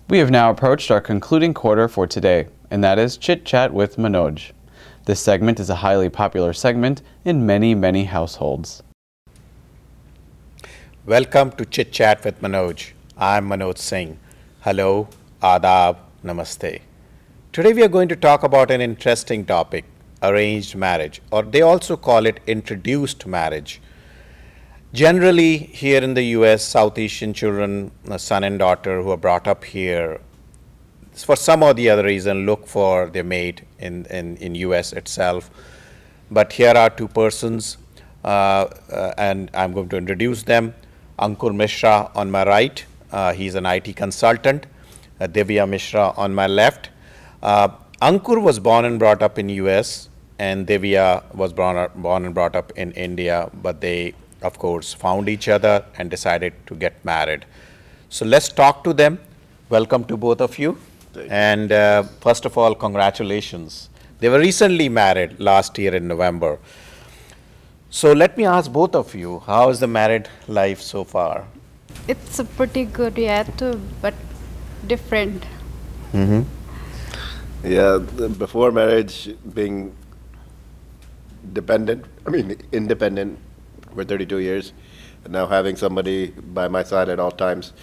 We have now approached our concluding quarter for today, and that is Chit Chat with Manoj. This segment is a highly popular segment in many households. Welcome to Chit Chat with Manoj. I'm Manoj Singh. Hello, Adab, Namaste. Today we are going to talk about an interesting topic, arranged marriage, or they also call it introduced marriage. Generally, here in the US, South Asian children, a son and daughter who are brought up here, for some or the other reason, look for their mate in US itself. But here are two persons, and I'm going to introduce them. Ankur Misra on my right, he's an IT consultant. Divya Misra on my left. Ankur was born and brought up in US, and Divya was born and brought up in India, but they of course found each other and decided to get married. So let's talk to them. Welcome to both of you. And first of all, congratulations. They were recently married last year in November. So let me ask both of you, how is the married life so far? It's pretty good yet, but different. Yeah, before marriage, being independent for 32 years, and now having somebody by my side at all times,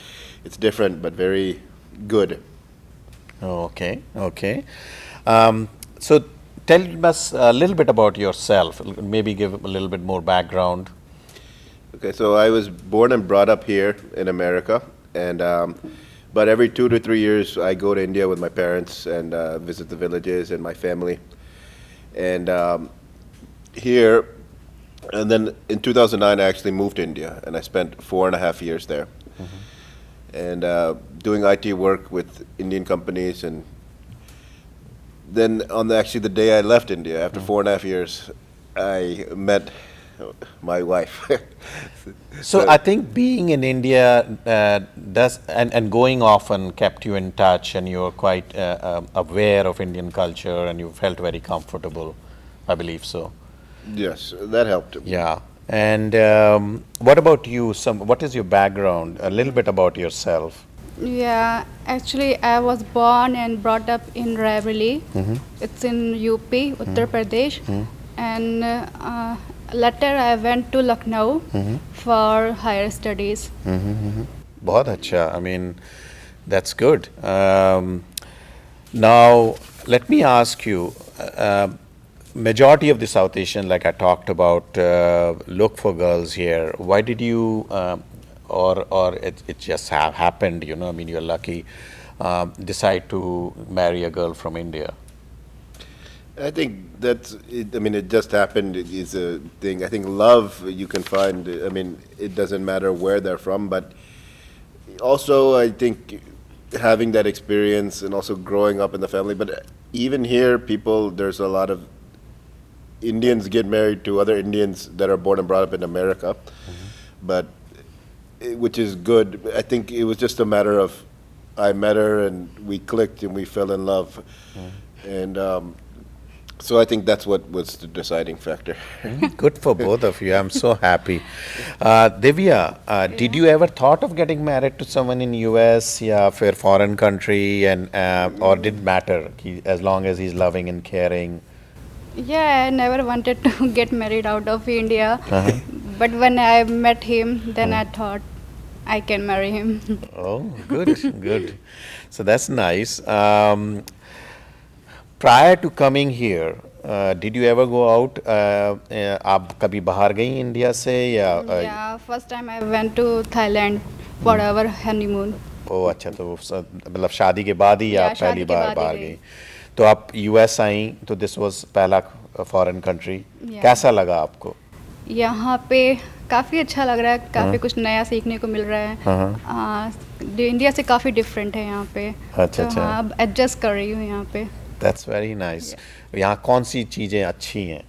it's different but very good. Okay. So tell us a little bit about yourself, maybe give a little bit more background. Okay, so I was born and brought up here in America, and but every 2 to 3 years I go to India with my parents and visit the villages and my family. And here, and then in 2009 I actually moved to India, and I spent 4.5 years there. And doing IT work with Indian companies. And then on the day I left India, after 4.5 years, I met my wife. So I think being in India does and going often kept you in touch, and you're quite aware of Indian culture, and you felt very comfortable, I believe so. Yes, that helped. Yeah. And what about you? What is your background? A little bit about yourself. Yeah, actually, I was born and brought up in Raebareli. It's in UP, Uttar Pradesh. And later I went to Lucknow for higher studies. बहुत अच्छा. I mean, that's good. Now, let me ask you. Majority of the South Asian, like I talked about, look for girls here. Why did you, or it just happened? I mean, you're lucky. Decide to marry a girl from India. I think that's it. I mean, it just happened. It is a thing. I think love you can find. I mean, it doesn't matter where they're from, but also I think having that experience and also growing up in the family. But even here, there's a lot of Indians get married to other Indians that are born and brought up in America, which is good. I think it was just a matter of I met her and we clicked and we fell in love, and so I think that's what was the deciding factor. Good for both of you. I'm so happy. Divya, did you ever thought of getting married to someone in US, for foreign country, and or didn't matter as long as he's loving and caring? Yeah, I never wanted to get married out of India. But when I met him, then I thought I can marry him. Oh, good. So that's nice. Prior to coming here, did you ever go out? आप कभी बाहर गई India से या? Yeah, first time I went to Thailand for our honeymoon. ओह अच्छा, तो मतलब शादी के बाद ही आप पहली बार बाहर गई. तो आप यूएस आई, तो दिस वाज पहला फॉरेन कंट्री. कैसा लगा आपको? यहाँ पे काफ़ी अच्छा लग रहा है, काफ़ी कुछ नया सीखने को मिल रहा है. इंडिया से काफ़ी डिफरेंट है यहाँ पे. अच्छा. अब एडजस्ट कर रही हूँ यहाँ पे. That's very nice. यहाँ कौन सी चीज़ें अच्छी हैं?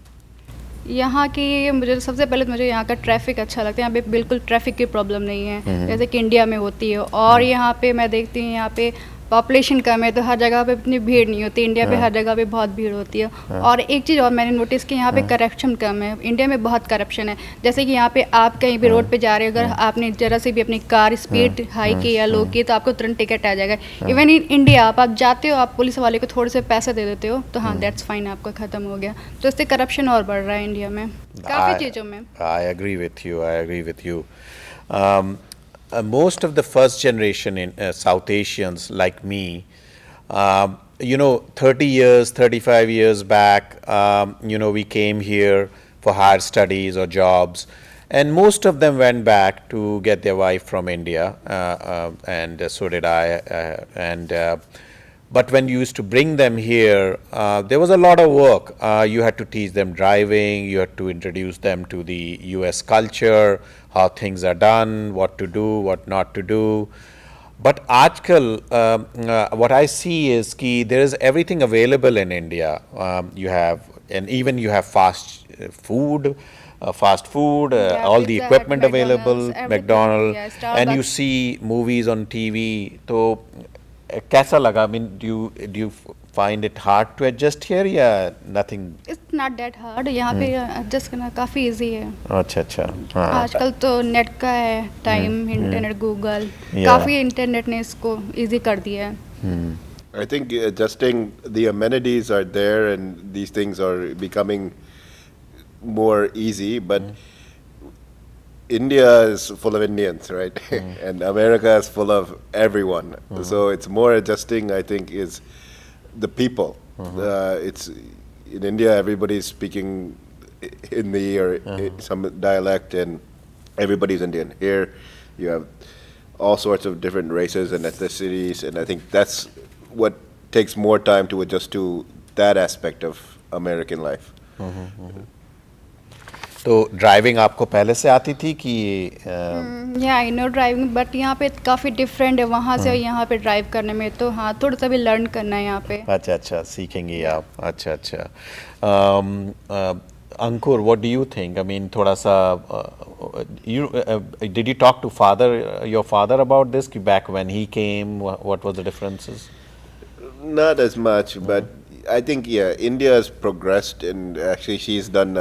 यहाँ की मुझे सबसे पहले मुझे यहाँ का ट्रैफिक अच्छा लगता है. यहाँ पे बिल्कुल ट्रैफिक की प्रॉब्लम नहीं है जैसे कि इंडिया में होती है. और यहाँ पे मैं देखती हूँ यहाँ पे पॉपुलेशन कम है तो हर जगह पे इतनी भीड़ नहीं होती, इंडिया पे हर जगह पे बहुत भीड़ होती है। और एक चीज़ और मैंने नोटिस की, यहाँ पे करप्शन कम है, इंडिया में बहुत करप्शन है। जैसे कि यहाँ पे आप कहीं भी रोड पे जा रहे हो, अगर आपने ज़रा से भी अपनी कार स्पीड हाई की या लो की तो आपको तुरंत टिकट आ जाएगा। इवन इन इंडिया आप जाते हो, आप पुलिस वाले को थोड़े से पैसे दे देते हो तो हाँ दैट्स फाइन, आपका ख़त्म हो गया। तो इससे करप्शन और बढ़ रहा है इंडिया में काफ़ी चीज़ों में। I agree with you. I agree with you. Most of the first generation in South Asians like me, 30 years, 35 years back, we came here for higher studies or jobs, and most of them went back to get their wife from India, and so did I. But when you used to bring them here, there was a lot of work. You had to teach them driving, you had to introduce them to the US culture, how things are done, what to do, what not to do. But aajkal, what I see is ki there is everything available in India. You have fast food, all the Pizza Hut, equipment available, McDonald's, everything. McDonald's, Yeah, and you Starbucks. see movies on TV. So, कैसा लगा? I mean, do you find it hard to adjust here या nothing? It's not that hard, यहाँ पे adjust करना काफ़ी easy है। अच्छा हाँ आजकल तो नेट का है टाइम, इंटरनेट, गूगल, Yeah. काफ़ी इंटरनेट ने इसको इजी कर दिया है। I think adjusting the amenities are there and these things are becoming more easy, but India is full of Indians, right? And America is full of everyone. So it's more adjusting, I think, is the people. It's in India, everybody's speaking Hindi or some dialect, and everybody's Indian. Here, you have all sorts of different races and ethnicities, and I think that's what takes more time to adjust to that aspect of American life. तो driving आपको पहले से आती थी कि या I know driving, but यहाँ पे काफ़ी डिफरेंट है वहाँ से और यहाँ पे ड्राइव करने में, तो हाँ थोड़ा सा भी लर्न करना है यहाँ पे। अच्छा सीखेंगे आप। अच्छा Ankur, what do you think? I mean थोड़ा सा did you talk to your father about this कि back when he came what was the differences? Not as much, but I think India has progressed, and actually she's done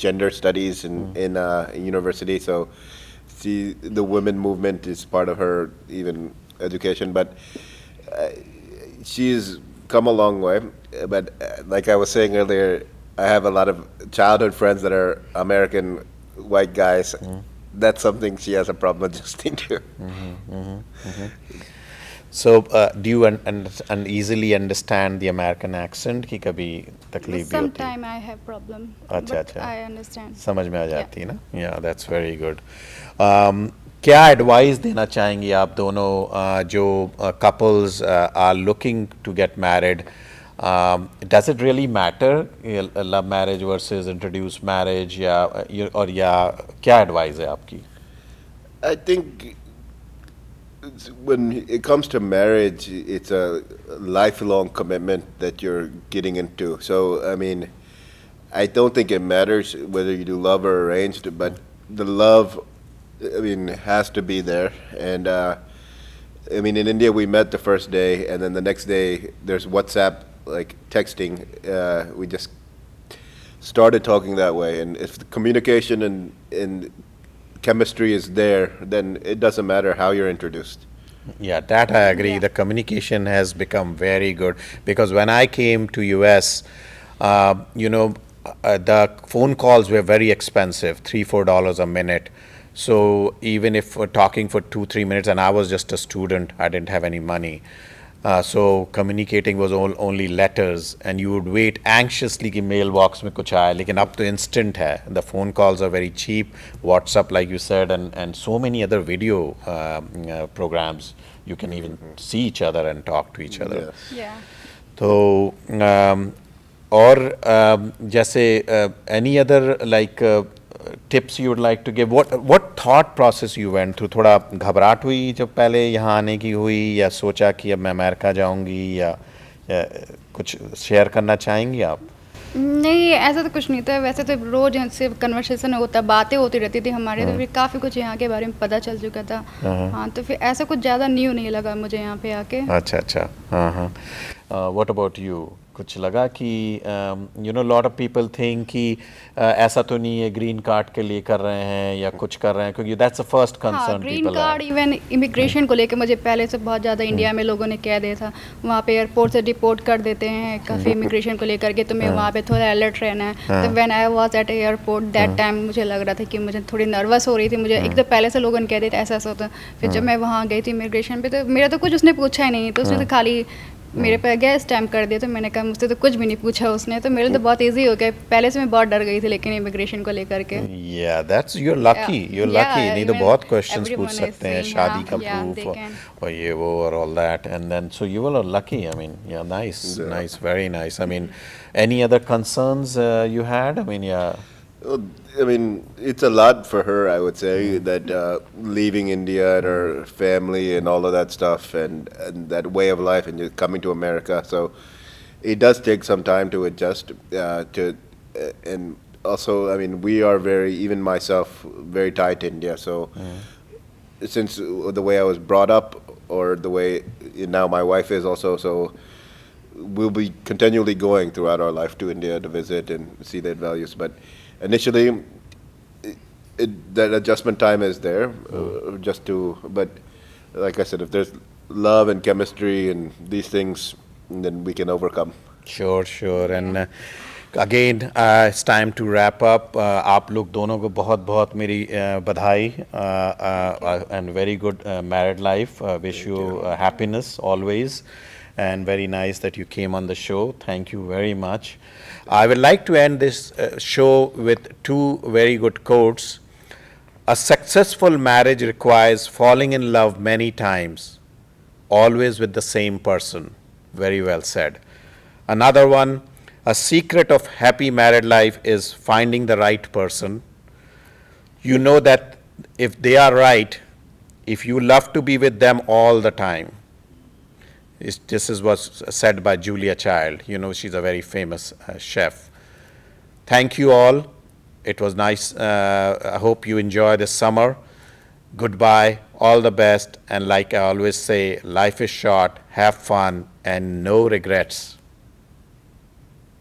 gender studies in university, so the women movement is part of her even education. But she's come a long way. But like I was saying earlier, I have a lot of childhood friends that are American white guys. That's something she has a problem adjusting to. So, do you easily understand the American accent कि कभी तकलीफ भी होती है? Sometime I have problem. अच्छा But I understand. समझ में आ जाती है ना? Yeah, that's very good. क्या एडवाइस देना चाहेंगी आप दोनों जो couples are looking to get married? Does it really matter love marriage versus introduced marriage या क्या एडवाइस है आपकी? I think when it comes to marriage, it's a lifelong commitment that you're getting into. So, I mean, I don't think it matters whether you do love or arranged, but the love, I mean, has to be there. And, I mean, in India, we met the first day, and then the next day, there's WhatsApp, like texting. We just started talking that way. And if the communication and chemistry is there, then it doesn't matter how you're introduced. Yeah, that I agree. Yeah. The communication has become very good because when I came to US, the phone calls were very expensive, $3-4 a minute. So even if we're talking for 2-3 minutes, and I was just a student, I didn't have any money. So communicating was only letters, and you would wait anxiously कि mailbox में कुछ आए. लेकिन अब तो instant है. The phone calls are very cheap. WhatsApp, like you said, and so many other video programs. You can even see each other and talk to each other. Yes. Yeah. तो और जैसे any other like tips you would like to give? What thought process you went through? थोड़ा घबराहट हुई जब पहले यहाँ आने की हुई या सोचा कि अब मैं अमेरिका जाऊंगी या कुछ शेयर करना चाहेंगी आप? नहीं, ऐसा तो कुछ नहीं था, वैसे तो रोज इनसे कन्वर्सेशन होता, बातें होती रहती थी हमारे, तो फिर काफ़ी कुछ यहाँ के बारे में पता चल चुका था। हाँ, तो फिर ऐसा कुछ ज़्यादा न्यू नहीं लगा मुझे यहाँ पे आके। अच्छा अच्छा, हाँ हाँ. What about you? कुछ लगा कि you know lot of people think कि ऐसा तो नहीं है ग्रीन कार्ड के लिए कर रहे हैं या कुछ कर रहे हैं, क्योंकि दैट्स द फर्स्ट हाँ, concern green people card even immigration को लेके मुझे पहले से बहुत ज़्यादा इंडिया में लोगों ने कह दिया था, वहाँ पे एयरपोर्ट से डिपोर्ट कर देते हैं काफ़ी इमिग्रेशन को लेकर के, तुम्हें वहाँ पे थोड़ा अलर्ट रहना है। तो when I was at airport that time मुझे लग रहा था कि मुझे थोड़ी नर्वस हो रही थी, मुझे एक तो पहले से लोगों ने कह दिया था ऐसा ऐसा होता। फिर जब मैं वहाँ गई थी इमिग्रेशन पे, तो मेरा तो कुछ उसने पूछा ही नहीं, तो उसने तो खाली मेरे पे गया स्टैम्प कर दिया। तो मैंने कहा मुझसे तो कुछ भी नहीं पूछा उसने, तो मेरे लिए तो बहुत इजी हो गया। पहले से मैं बहुत डर गई थी लेकिन इमिग्रेशन को लेकर के। या that's you're lucky, you're lucky. नहीं तो बहुत क्वेश्चंस पूछ सकते हैं, शादी का प्रूफ और ये वो और all that, and then so you were lucky. I mean, yeah, nice, very nice. I mean, any other concerns you had? I mean, yeah. Well, I mean, it's a lot for her, I would say, that leaving India and her family and all of that stuff and that way of life and just coming to America. So it does take some time to adjust and also, I mean, we are even myself, very tied to India. So since the way I was brought up or the way now my wife is also, so we'll be continually going throughout our life to India to visit and see their values. But initially, that adjustment time is there, but like I said, if there's love and chemistry and these things, then we can overcome. Sure. And again, it's time to wrap up. आप लोग दोनों को बहुत बहुत मेरी बधाई and very good married life. Wish you happiness always. And very nice that you came on the show. Thank you very much. I would like to end this show with two very good quotes. A successful marriage requires falling in love many times, always with the same person. Very well said. Another one, a secret of happy married life is finding the right person. You know that if they are right, if you love to be with them all the time. This is what's said by Julia Child. You know, she's a very famous chef. Thank you all. It was nice. I hope you enjoy this summer. Goodbye. All the best. And like I always say, life is short. Have fun and no regrets.